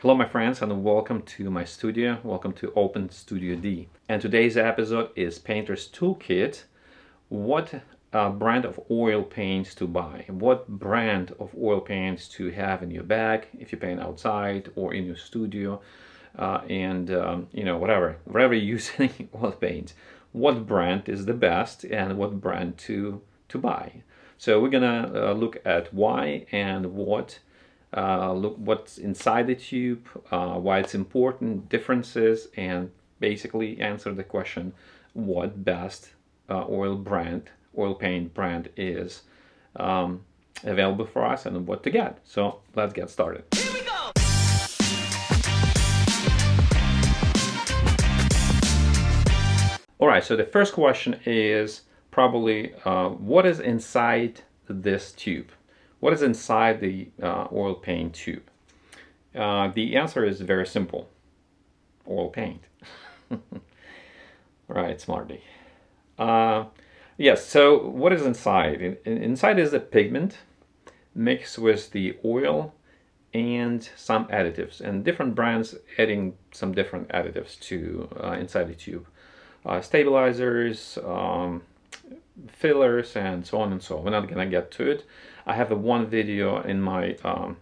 Hello my friends and welcome to my studio. Welcome to Open Studio D. And today's episode is Painter's Toolkit. What brand of oil paints to buy? What brand of oil paints to have in your bag if you paint outside or in your studio whatever you're using oil paints. What brand is the best and what brand to buy? So we're gonna look at why and look what's inside the tube, why it's important, differences, and basically answer the question what best oil paint brand is available for us and what to get. So let's get started. Here we go! All right, so the first question is probably what is inside this tube? What is inside the oil paint tube? The answer is very simple. Oil paint. Right, smarty. Yes, so what is inside? Inside is the pigment mixed with the oil and some additives, and different brands adding some different additives to inside the tube. Stabilizers, fillers, and so on and so on. We're not gonna get to it. I have one video in my on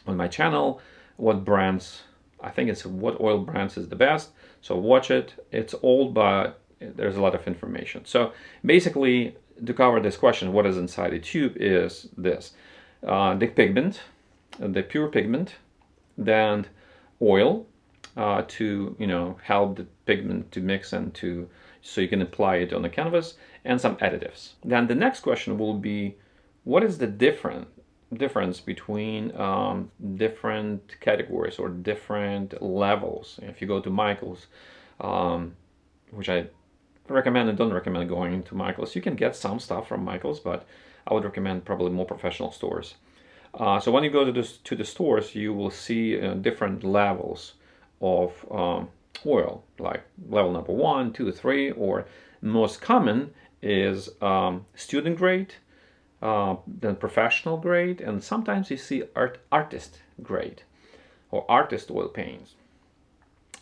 my channel. What brands? I think it's what oil brands is the best. So watch it. It's old, but there's a lot of information. So basically, to cover this question, what is inside the tube is this: the pigment, the pure pigment, then oil to help the pigment to mix and so you can apply it on the canvas, and some additives. Then the next question will be, what is the difference between different categories or different levels? If you go to Michaels, which I recommend and don't recommend going to Michaels, you can get some stuff from Michaels, but I would recommend probably more professional stores. So when you go to the stores, you will see different levels of oil, like level number 1, 2, 3, or most common is student grade, then professional grade, and sometimes you see artist grade or artist oil paints.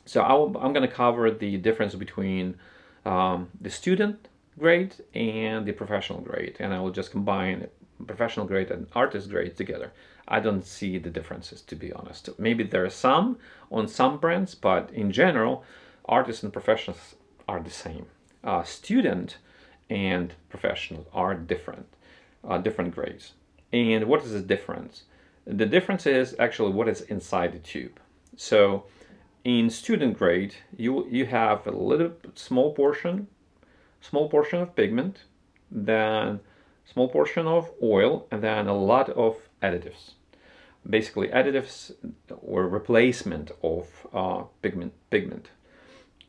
So I'm going to cover the difference between the student grade and the professional grade, and I will just combine professional grade and artist grade together. I don't see the differences, to be honest. Maybe there are some on some brands, but in general, artists and professionals are the same. Student and professional are different grades. And what is the difference? The difference is actually what is inside the tube. So in student grade, you have a little small portion of pigment, then small portion of oil, and then a lot of additives. Basically additives or replacement of pigment.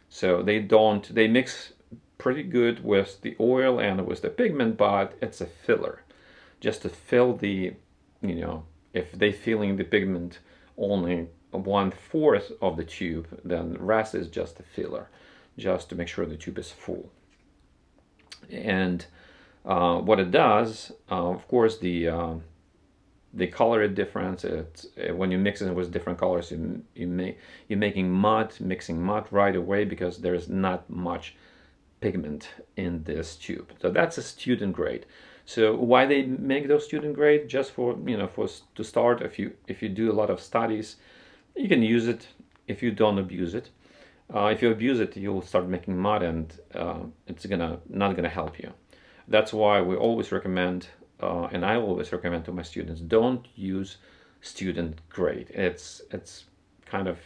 So they mix pretty good with the oil and with the pigment, but it's a filler. Just to fill the, if they filling the pigment only 1/4 of the tube, then the rest is just a filler, just to make sure the tube is full. And what it does, of course, the color difference. It's when you mix it with different colors, you're mixing mud right away because there's not much pigment in this tube. So that's a student grade. So why they make those student grade? Just for to start. If you do a lot of studies, you can use it. If you don't abuse it, if you abuse it, you'll start making mud, and it's not gonna help you. That's why we always recommend, and I always recommend to my students, don't use student grade. It's kind of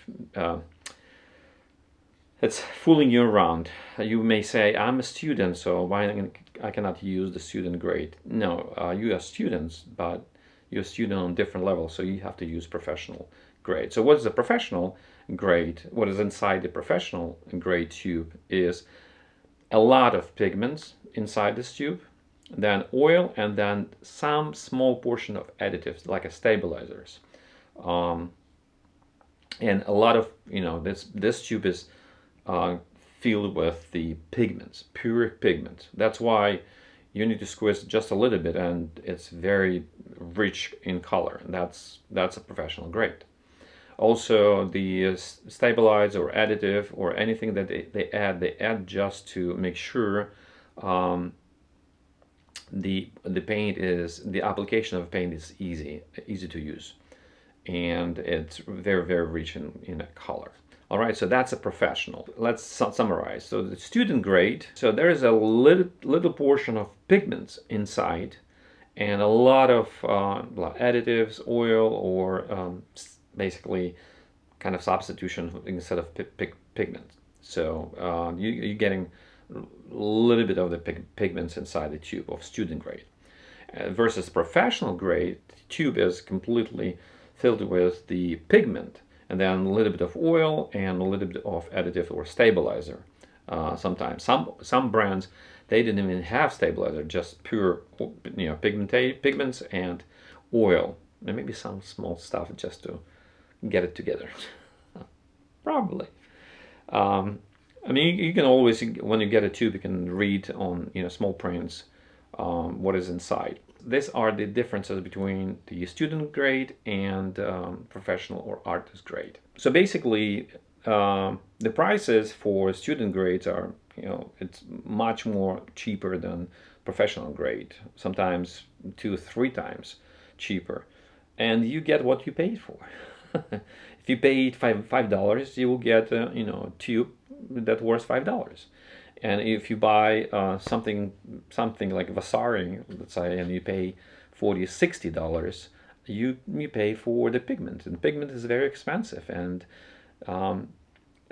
it's fooling you around. You may say, I'm a student, so why I cannot use the student grade? No, you are students, but you're a student on different levels, so you have to use professional grade. So what is a professional grade? What is inside the professional grade tube is a lot of pigments inside this tube, then oil, and then some small portion of additives like stabilizers, and a lot of this tube is filled with the pigments, pure pigments. That's why you need to squeeze just a little bit, and it's very rich in color. And that's a professional grade. Also, the stabilize or additive or anything that they add just to make sure um, the application of paint is easy to use, and it's very rich in a color. All right, so that's a professional. Let's summarize. So the student grade. So there is a little portion of pigments inside, and a lot of additives, oil, or basically kind of substitution instead of pigment. So you're getting a little bit of the pigments inside the tube of student grade. Versus professional grade, the tube is completely filled with the pigment, and then a little bit of oil and a little bit of additive or stabilizer. Sometimes some brands, they didn't even have stabilizer, just pure pigments and oil, and maybe some small stuff just to get it together. Probably. I mean, you can always, when you get a tube, you can read on small prints what is inside. These are the differences between the student grade and professional or artist grade. So basically, the prices for student grades are, it's much more cheaper than professional grade. Sometimes 2-3 times cheaper, and you get what you paid for. If you paid $5, you will get a tube that worth $5. And if you buy something like Vasari, let's say, and you pay $40-$60, you pay for the pigment, and pigment is very expensive. And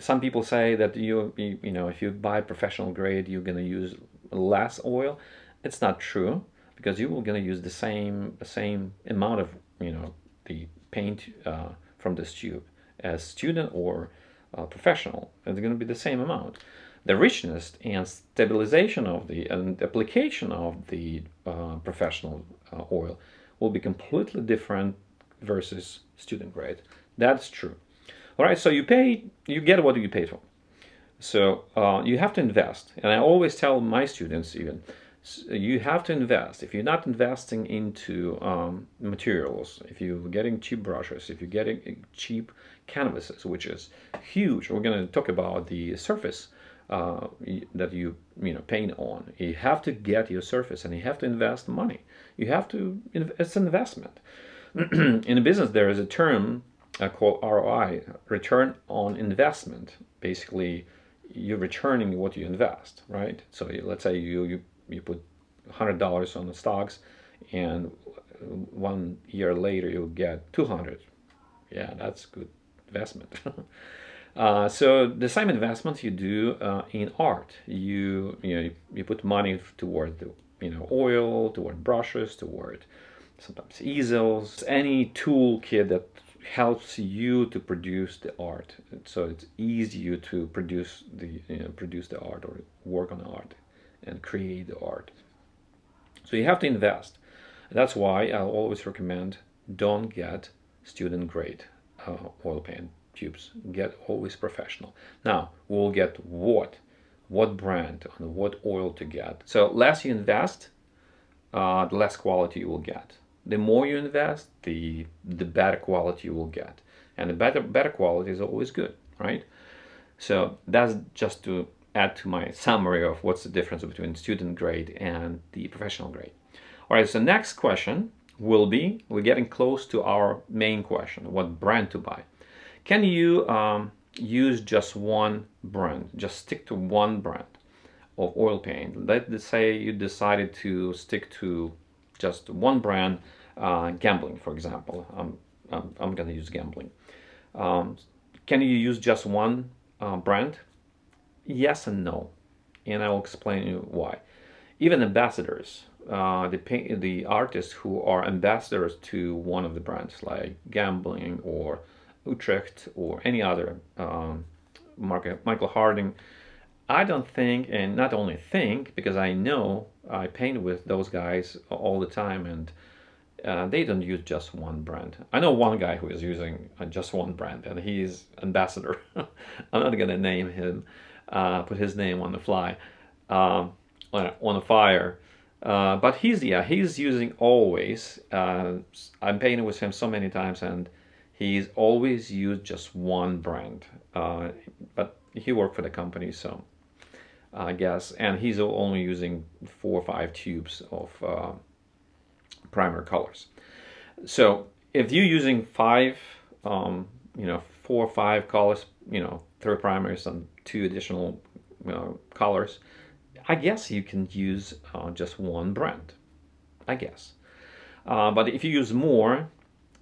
some people say that if you buy professional grade, you're gonna use less oil. It's not true, because you will gonna use the same amount of the paint from this tube as student or professional. It's going to be the same amount. The richness and stabilization of and application of the professional oil will be completely different versus student grade. That's true. All right, so you get what you paid for. So you have to invest, and I always tell my students even, you have to invest. If you're not investing into materials, if you're getting cheap brushes, if you're getting cheap canvases, which is huge, we're going to talk about the surface that you paint on. You have to get your surface, and you have to invest money. You have to. It's an investment. In the business, there is a term called ROI, return on investment. Basically, you're returning what you invest, right? So let's say you put $100 on the stocks, and 1 year later you'll get 200. Yeah, that's good investment. So the same investment you do in art. You put money toward the oil, toward brushes, toward sometimes easels, any toolkit that helps you to produce the art. So it's easier to produce the art or work on the art and create the art. So you have to invest. That's why I always recommend, don't get student grade oil paint tubes. Get always professional. Now we'll get what brand and what oil to get. So less you invest, the less quality you will get. The more you invest, the better quality you will get, and the better quality is always good, right? So that's just to add to my summary of what's the difference between student grade and the professional grade. All right, so next question will be, we're getting close to our main question, what brand to buy. Can you use just one brand, just stick to one brand of oil paint? Let's say you decided to stick to just one brand, Gambling, for example. I'm going to use Gambling. Can you use just one brand? Yes and no, and I will explain you why. Even ambassadors, the artists who are ambassadors to one of the brands, like Gambling or Utrecht or any other Michael Harding, I don't think, and not only think, because I know I paint with those guys all the time, and they don't use just one brand. I know one guy who is using just one brand, and he's ambassador. I'm not gonna name him, put his name on the fly, on the fire. But he's using always. I'm painting with him so many times, and he's always used just one brand, but he worked for the company, so I guess, and he's only using 4 or 5 tubes of primer colors. So if you're using 5, 4 or 5 colors, 3 primers and 2 additional colors, I guess you can use just one brand, I guess. But if you use more,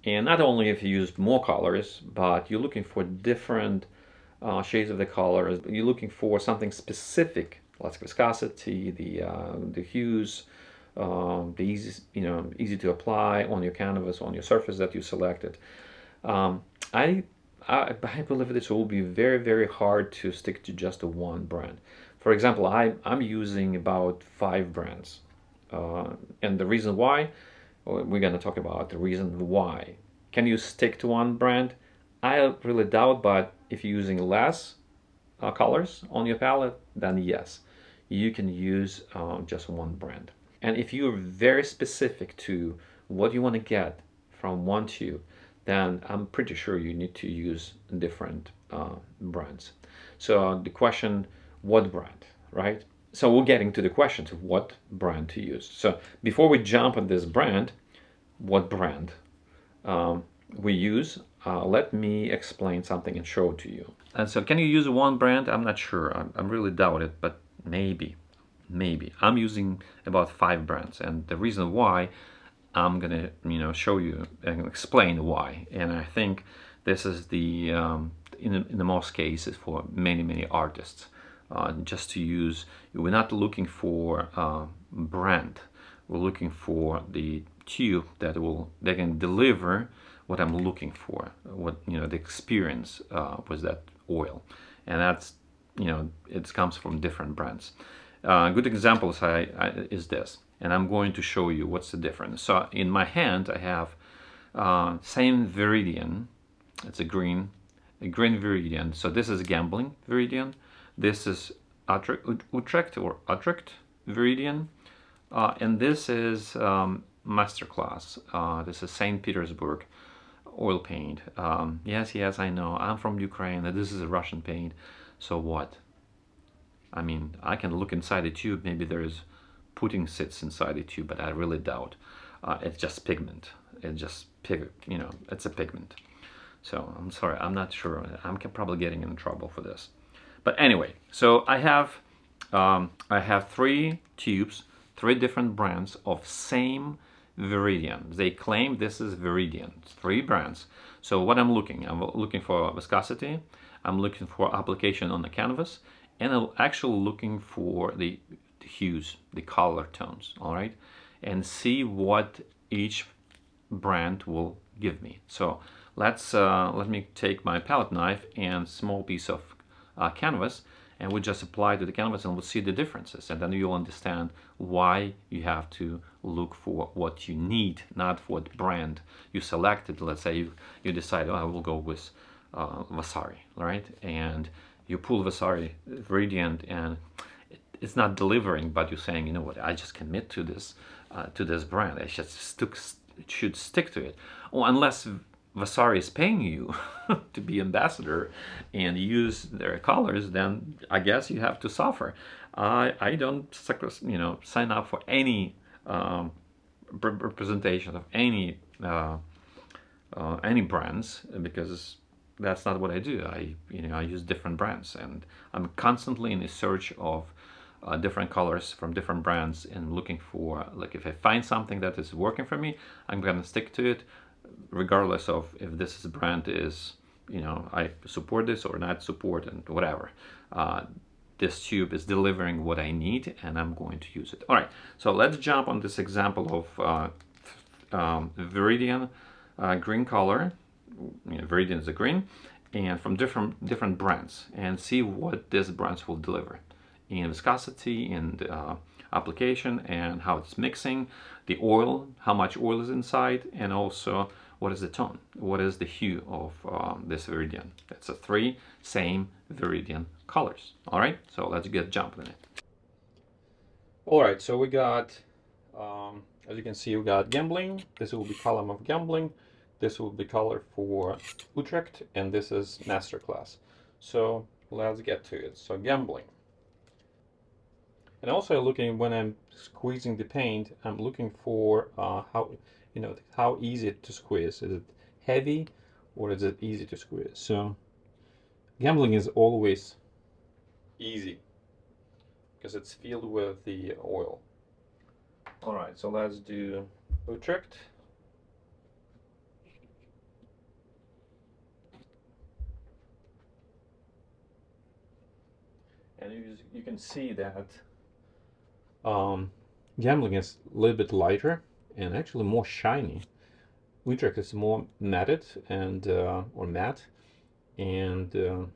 and not only if you use more colors, but you're looking for different shades of the colors, you're looking for something specific, like viscosity, the hues, the easy to apply on your canvas, on your surface that you selected. I believe this will be very, very hard to stick to just a one brand. For example, I'm using about 5 brands, and the reason why, we're going to talk about the reason why. Can you stick to one brand? I really doubt, but if you're using less colors on your palette, then yes, you can use just one brand. And if you're very specific to what you want to get from one tube, then I'm pretty sure you need to use different brands. So the question, what brand, right? So we're getting to the question of what brand to use. So before we jump on this brand, what brand we use, let me explain something and show it to you. And so can you use one brand? I'm not sure. I really doubt it, but maybe. I'm using about 5 brands, and the reason why, I'm gonna show you and explain why. And I think this is the in the most cases for many artists, just to use. We're not looking for brand, we're looking for the tube that can deliver what I'm looking for, what the experience with that oil. And that's it comes from different brands. Good examples is this, and I'm going to show you what's the difference. So in my hand I have same Viridian. It's a green Viridian. So this is Gambling Viridian. This is Utrecht Viridian, and this is Masterclass. This is St. Petersburg oil paint. Yes, I know. I'm from Ukraine. This is a Russian paint. So what? I mean, I can look inside the tube. Maybe there's Putin sits inside the tube, but I really doubt. It's just pigment. It's just it's a pigment. So I'm sorry, I'm not sure. I'm probably getting in trouble for this. But anyway, so I have 3 tubes, 3 different brands of same Viridian. They claim this is Viridian. 3 brands. So what I'm looking for viscosity. I'm looking for application on the canvas. And I'm actually looking for the hues, the color tones, all right? And see what each brand will give me. So let me take my palette knife and small piece of canvas, and we'll just apply to the canvas, and we'll see the differences. And then you'll understand why you have to look for what you need, not what brand you selected. Let's say you decide, oh, I will go with Vasari, right? And you pull Vasari Viridian and it's not delivering, but you're saying, you know what, I just commit to this brand. I should stick to it. Oh, unless Vasari is paying you to be ambassador and use their colors, then I guess you have to suffer. I don't sign up for any representation of any brands, because that's not what I do. I use different brands, and I'm constantly in the search of different colors from different brands and looking for, like, if I find something that is working for me, I'm gonna stick to it, regardless of if this brand is, I support this or not support, and whatever. This tube is delivering what I need, and I'm going to use it. All right, so let's jump on this example of Viridian green color. Viridian is a green, and from different brands, and see what these brands will deliver in viscosity, and application, and how it's mixing, the oil, how much oil is inside, and also what is the tone, what is the hue of this Viridian. That's 3 same Viridian colors. All right, so let's get jumping in it. All right, so we got, as you can see, we got Gambling. This will be column of Gambling. this will be color for Utrecht, and this is Masterclass. So let's get to it. So gambling. And also looking, when I'm squeezing the paint, I'm looking for how, how easy to squeeze. Is it heavy or is it easy to squeeze? So gambling is always easy because it's filled with the oil. All right, so let's do Utrecht. And you can see that gambling is a little bit lighter and actually more shiny. Utrecht is more matted and or matte, and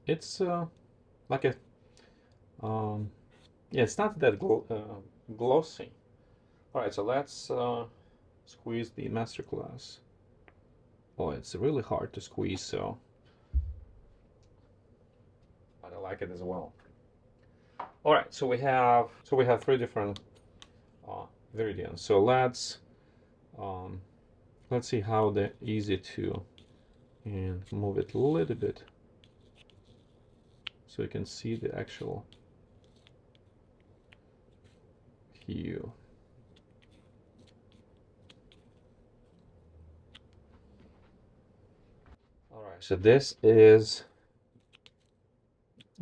it's like a yeah, it's not that glossy. All right, so let's squeeze the Masterclass. Oh, it's really hard to squeeze, so but I like it as well. All right, so we have three different Viridians. So let's see how they're easy to, and move it a little bit so you can see the actual hue. All right, so this is,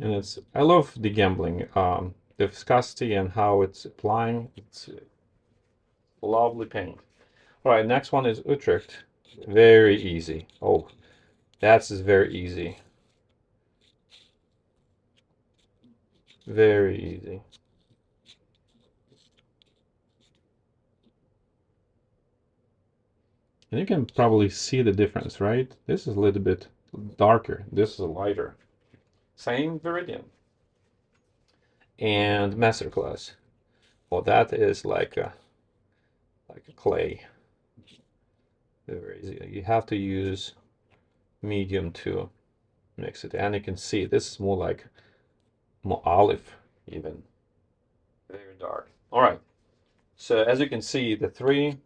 and I love the gambling, the viscosity and how it's applying. It's lovely paint. All right, next one is Utrecht. Very easy. Oh, that's very easy. Very easy. And you can probably see the difference, right? This is a little bit darker. This is lighter. Same Viridian. And Masterclass. Well, that is like a clay. Very easy. You have to use medium to mix it. And you can see this is more olive even. Very dark. All right. So as you can see, the three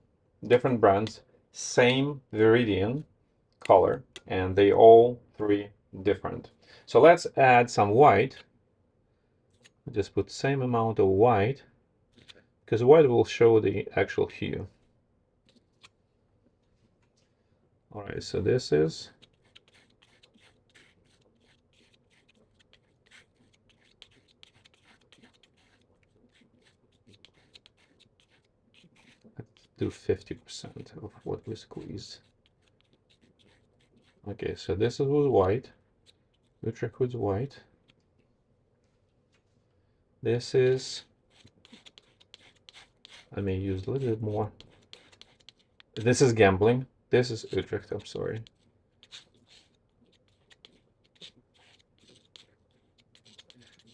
different brands, same Viridian color, and they all three different. So let's add some white. Just put same amount of white, because white will show the actual hue. All right, so this is do 50% of what we squeeze. Okay, so this is with white. Utrecht with white. This is, I may use a little bit more. This is gambling. This is Utrecht, I'm sorry.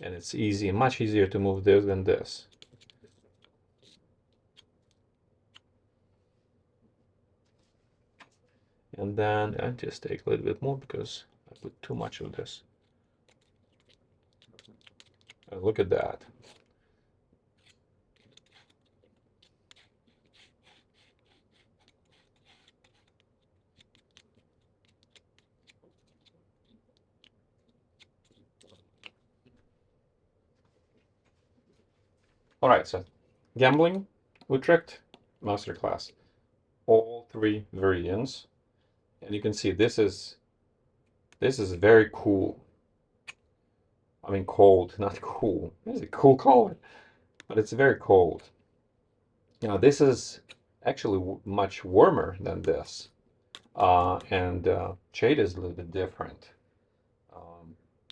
And it's easy, much easier to move this than this. And then I just take a little bit more because I put too much of this. Look at that. All right, so gambling, Utrecht, Masterclass, all three Viridians, and you can see this is very cool. I mean cold, not cool. It's a cool color, but it's very cold. You know, this is actually much warmer than this, and shade is a little bit different.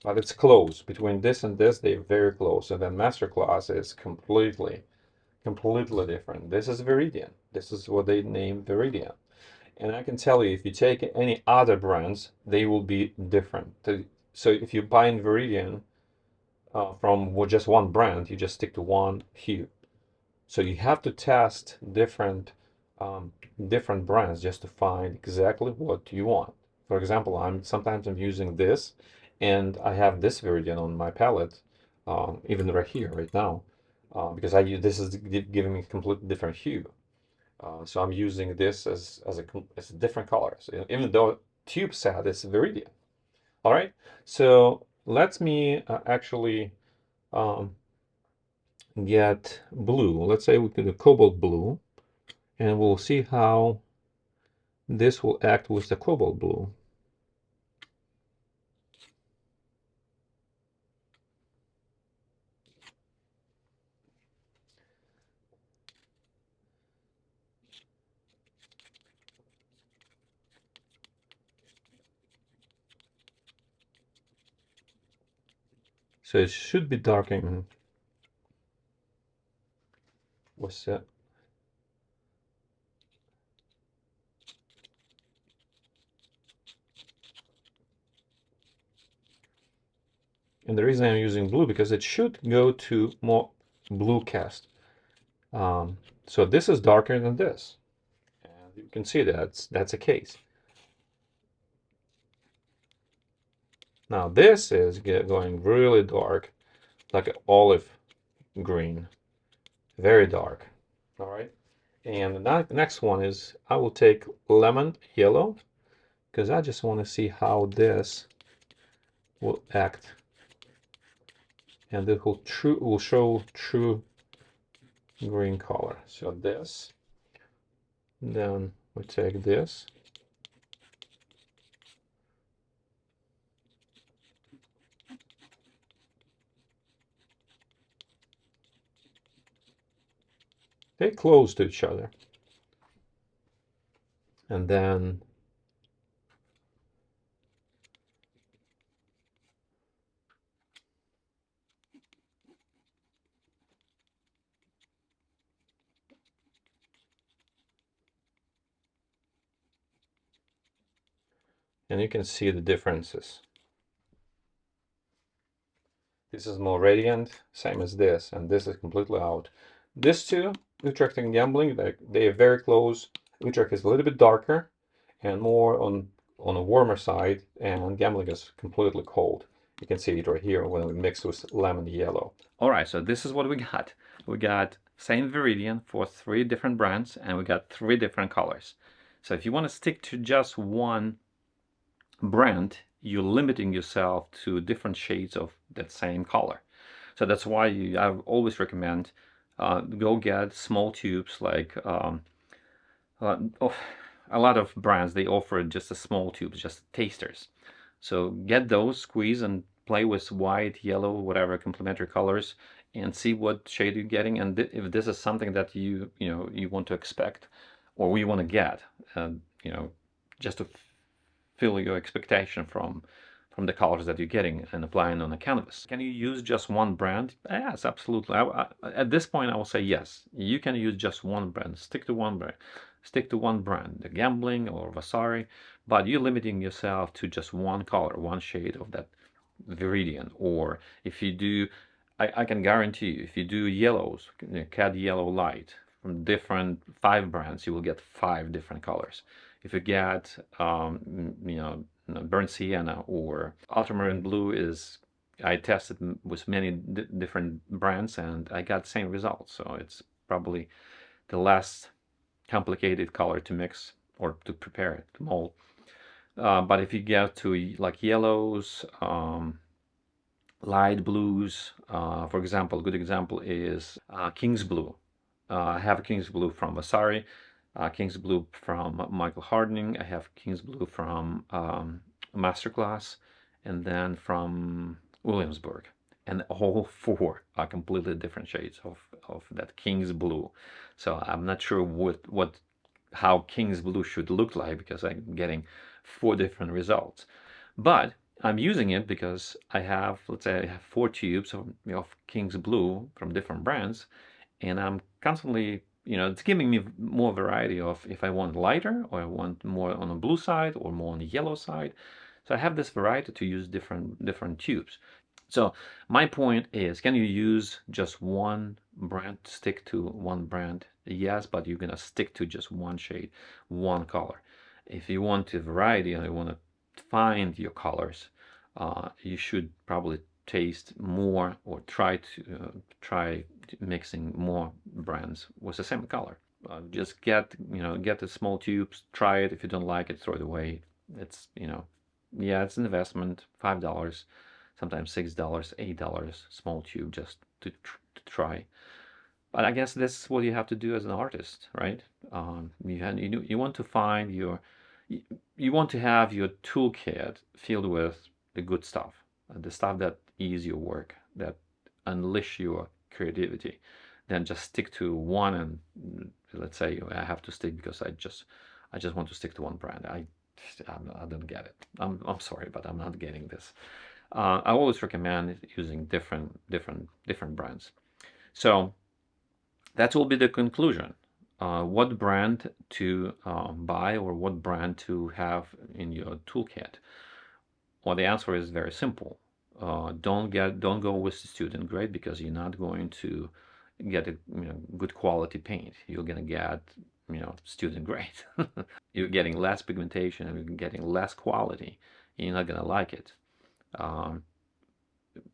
But it's close. Between this and this, they're very close. And then Masterclass is completely different. This is Viridian. This is what they name Viridian. And I can tell you, if you take any other brands, they will be different. So if you buy in Viridian from just one brand, you just stick to one hue. So you have to test different brands just to find exactly what you want. For example, sometimes I'm using this, and I have this Viridian on my palette, even right here, right now, because this is giving me a completely different hue. So I'm using this as different colors, even though tube set is Viridian. All right, so let me actually um, get blue. Let's say we do cobalt blue, and we'll see how this will act with the cobalt blue. So it should be darkening. What's that? And the reason I'm using blue because it should go to more blue cast. So this is darker than this, and you can see that's a case. Now this is going really dark, like an olive green, very dark. All right. And the next one is I will take lemon yellow because I just want to see how this will act, and it will show true green color. So this, then we take this. They close to each other. And then you can see the differences. This is more radiant, same as this, and this is completely out. This two, Utrecht and Gambling, they are very close. Utrecht is a little bit darker and more on a warmer side, and Gambling is completely cold. You can see it right here when we mix with lemon yellow. All right, so this is what we got. We got same Viridian for 3 different brands, and we got 3 different colors. So if you want to stick to just one brand, you're limiting yourself to different shades of that same color. So that's why I always recommend go get small tubes like oh, a lot of brands, they offer just a small tubes, just tasters. So get those, squeeze and play with white, yellow, whatever complementary colors, and see what shade you're getting. And if this is something that you want to expect or you want to get, you know, just to fill your expectation from the colors that you're getting and applying on a canvas. Can you use just one brand? Yes, absolutely. At this point, I will say yes. You can use just one brand. Stick to one brand. Stick to one brand, the Gambling or Vasari, but you're limiting yourself to just one color, one shade of that Viridian. Or if you do, I can guarantee you, if you do yellows, Cad Yellow Light from different 5 brands, you will get 5 different colors. If you get, burnt sienna or ultramarine blue is, I tested with many different brands and I got the same results. So it's probably the less complicated color to mix or to prepare it, to mold. But if you get to like yellows, light blues, for example, a good example is King's Blue. I have a King's Blue from Vasari, King's Blue from Michael Harding. I have King's Blue from Masterclass, and then from Williamsburg. And all 4 are completely different shades of that King's Blue. So I'm not sure how King's Blue should look like because I'm getting 4 different results. But I'm using it because I have, let's say I have 4 tubes of King's Blue from different brands, and I'm constantly, it's giving me more variety of if I want lighter or I want more on the blue side or more on the yellow side. So I have this variety to use different tubes. So my point is, can you use just one brand, stick to one brand? Yes, but you're gonna stick to just one shade, one color. If you want a variety and you want to find your colors, you should probably taste more or try mixing more brands with the same color. Just get get the small tubes, try it. If you don't like it, throw it away. It's yeah, it's an investment. $5, sometimes $6, $8, small tube just to try. But I guess that's what you have to do as an artist, right? You want to find you, you want to have your toolkit filled with the good stuff, the stuff that ease your work, that unleash your creativity. Then just stick to one, and let's say I have to stick because I just want to stick to one brand. I don't get it. I'm sorry, but I'm not getting this. I always recommend using different brands. So that will be the conclusion. What brand to buy or what brand to have in your toolkit? Well, the answer is very simple. Don't go with the student grade because you're not going to get a good quality paint. You're gonna get student grade. You're getting less pigmentation and you're getting less quality. You're not gonna like it.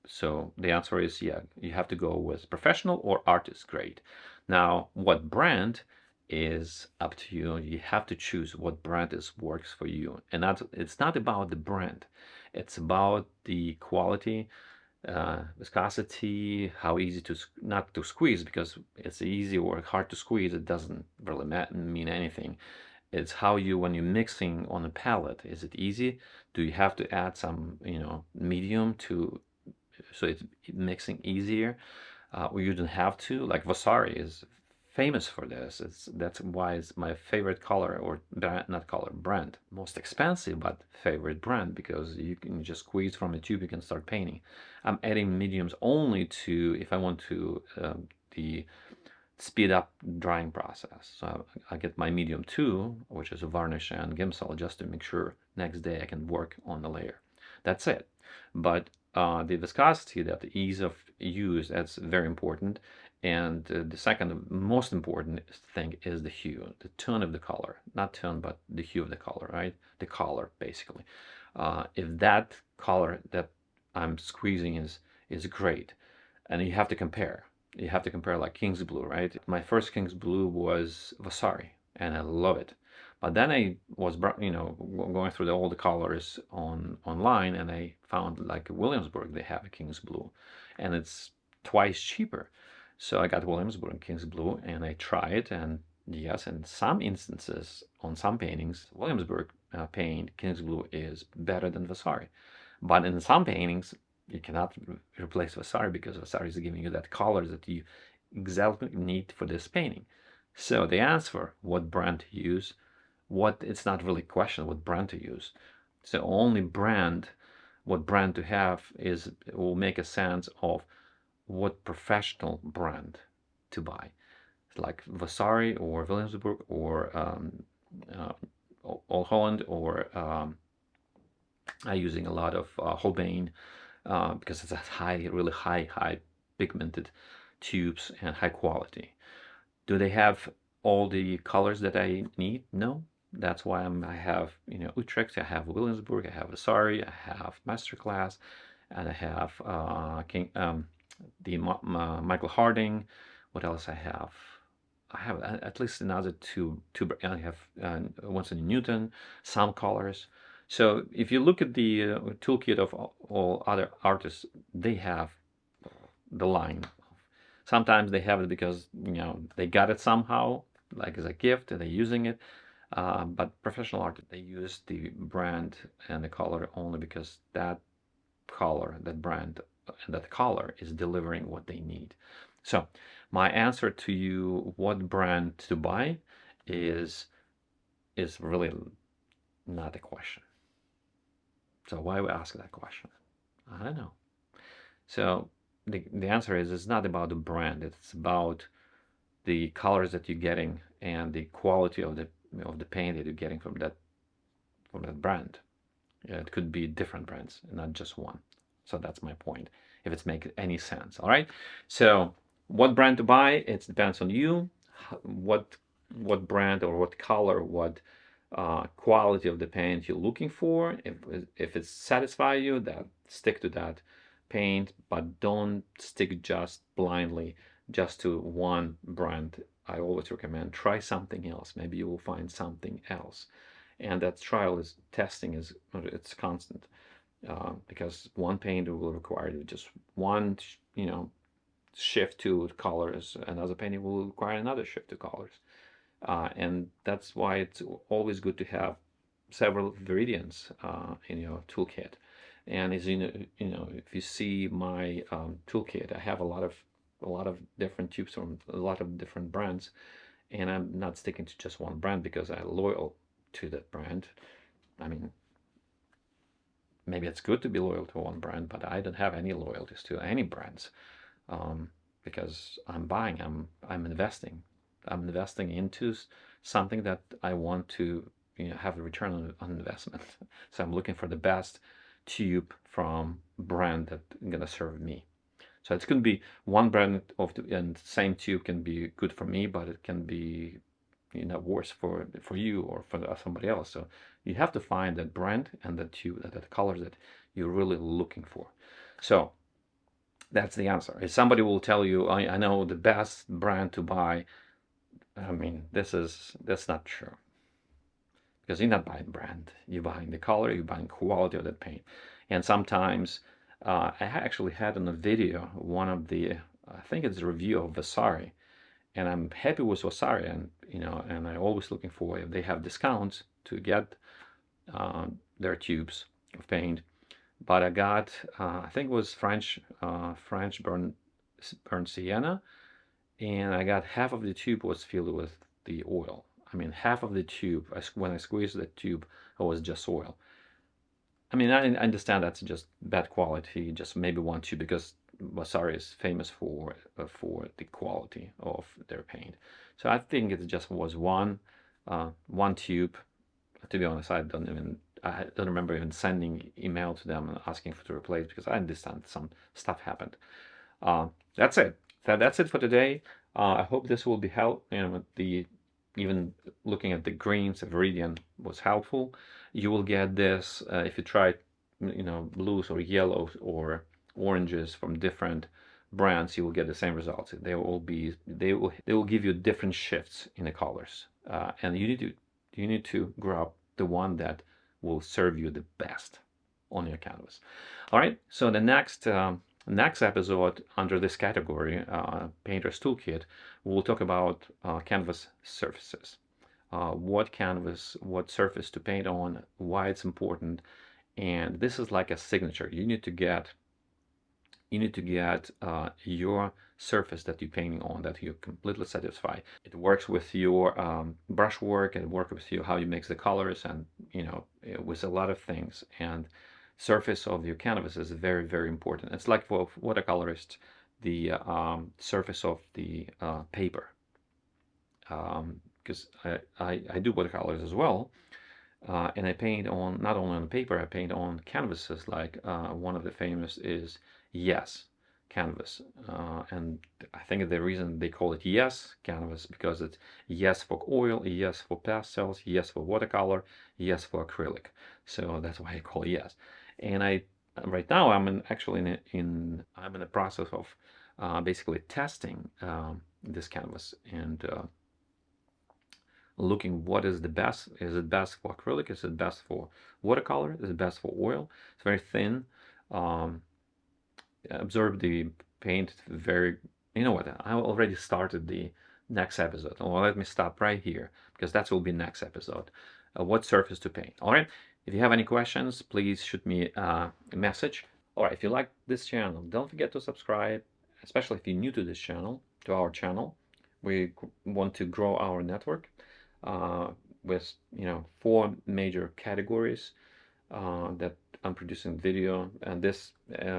So the answer is yeah, you have to go with professional or artist grade. Now, what brand is up to you. You have to choose what brand works for you. And it's not about the brand. It's about the quality, viscosity, how easy to not to squeeze, because it's easy or hard to squeeze. It doesn't really mean anything. It's how you, when you're mixing on a palette, is it easy? Do you have to add some, medium to so it's mixing easier, or you don't have to. Like Vasari is famous for this. That's why it's my favorite color, or brand, not color, brand. Most expensive but favorite brand, because you can just squeeze from a tube, you can start painting. I'm adding mediums only to if I want to the speed up drying process. So I get my medium 2, which is a varnish and Gimsol, just to make sure next day I can work on the layer. That's it. But the viscosity, that the ease of use, that's very important. And the second most important thing is the hue, the tone of the color. Not tone, but the hue of the color, right? The color, basically. If that color that I'm squeezing is great, and you have to compare. You have to compare like King's Blue, right? My first King's Blue was Vasari, and I love it. But then I was, going through all the colors online, and I found like Williamsburg, they have a King's Blue, and it's twice cheaper. So I got Williamsburg King's Blue, and I tried it, and yes, in some instances, on some paintings, Williamsburg paint King's Blue is better than Vasari. But in some paintings, you cannot replace Vasari because Vasari is giving you that color that you exactly need for this painting. So the answer, what brand to use, it's not really a question what brand to use. So only brand, what brand to have will make a sense of what professional brand to buy. Like Vasari or Williamsburg or Old Holland, or I'm using a lot of Holbein because it's a really high pigmented tubes and high quality. Do they have all the colors that I need? No. That's why I have, Utrecht, I have Williamsburg, I have Vasari, I have Masterclass, and I have Michael Harding. What else I have? I have at least another two. I have Winsor & Newton, some colors. So if you look at the toolkit of all other artists, they have the line. Sometimes they have it because they got it somehow, like as a gift, and they're using it. But professional artists, they use the brand and the color only because that color, that brand, and that color is delivering what they need. So my answer to you, what brand to buy, is really not a question. So why we ask that question? I don't know. So the answer is it's not about the brand. It's about the colors that you're getting and the quality of the paint that you're getting from that brand. It could be different brands, not just one. So that's my point, if it's making any sense. All right. So what brand to buy? It depends on you. What brand or what color, what quality of the paint you're looking for. If it satisfies you, that stick to that paint, but don't stick just blindly just to one brand I always recommend try something else. Maybe you will find something else. And that trial is testing is it's constant because one painter will require just one, shift to colors. Another painter will require another shift to colors. And that's why it's always good to have several ingredients in your toolkit. And as if you see my toolkit, I have a lot of different tubes from a lot of different brands, and I'm not sticking to just one brand because I'm loyal to that brand. I mean, maybe it's good to be loyal to one brand, but I don't have any loyalties to any brands because I'm buying, I'm investing. I'm investing into something that I want to have a return on investment. So I'm looking for the best tube from brand that gonna serve me. So it's gonna be one brand of the and same tube can be good for me, but it can be worse for you or for somebody else. So you have to find that brand and that tube, that colors that you're really looking for. So that's the answer. If somebody will tell you, I know the best brand to buy, I mean, that's not true. Because you're not buying brand, you're buying the color, you're buying quality of the paint. And sometimes, I actually had in a video one of the, I think it's a review of Vasari, and I'm happy with Vasari, and and I'm always looking for if they have discounts to get their tubes of paint. But I got, I think it was French burnt sienna, and I got half of the tube was filled with the oil. I mean, half of the tube, when I squeezed the tube, it was just oil. I mean, I understand that's just bad quality, just maybe one tube, because Vasari is famous for the quality of their paint. So I think it just was one tube. To be honest, I don't remember even sending email to them and asking for to replace because I understand some stuff happened. That's it. That's it for today. I hope this will be help. Even looking at the greens, the Viridian was helpful. You will get this if you try, blues or yellows or oranges from different brands. You will get the same results. They will give you different shifts in the colors, and you need to grab the one that will serve you the best on your canvas. All right. So the next episode under this category, Painter's Toolkit, we'll talk about canvas surfaces. What surface to paint on, why it's important, and this is like a signature. You need to get your surface that you're painting on that you're completely satisfied. It works with your brush work, and it works with you how you mix the colors, and with a lot of things. And surface of your canvas is very, very important. It's like for watercolorists, the surface of the paper, because I do watercolors as well. And I paint on, not only on paper, I paint on canvases, like one of the famous is Yes canvas. And I think the reason they call it Yes canvas because it's yes for oil, yes for pastels, yes for watercolor, yes for acrylic. So that's why I call it Yes. And right now I'm actually I'm in the process of basically testing this canvas and looking what is the best. Is it best for acrylic? Is it best for watercolor? Is it best for oil? It's very thin. Absorb the paint very. You know what? I already started the next episode. Well, let me stop right here because that will be next episode. What surface to paint? All right. If you have any questions, please shoot me a message. All right. If you like this channel, don't forget to subscribe, especially if you're new to this channel, to our channel. We want to grow our network with 4 major categories that I'm producing video, and this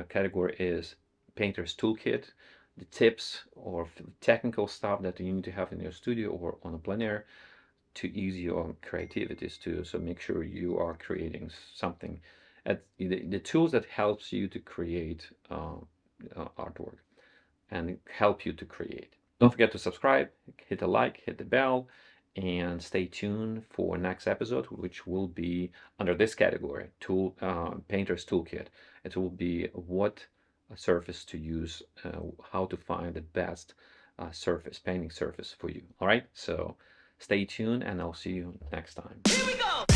category is Painter's Toolkit, the tips or technical stuff that you need to have in your studio or on a plein air to ease your creativities too. So make sure you are creating something at the tools that helps you to create artwork and help you to create. Don't forget to subscribe, hit the like, hit the bell, and stay tuned for next episode, which will be under this category, Painter's Toolkit. It will be what surface to use, how to find the best surface, painting surface for you. All right, so stay tuned, and I'll see you next time. Here we go!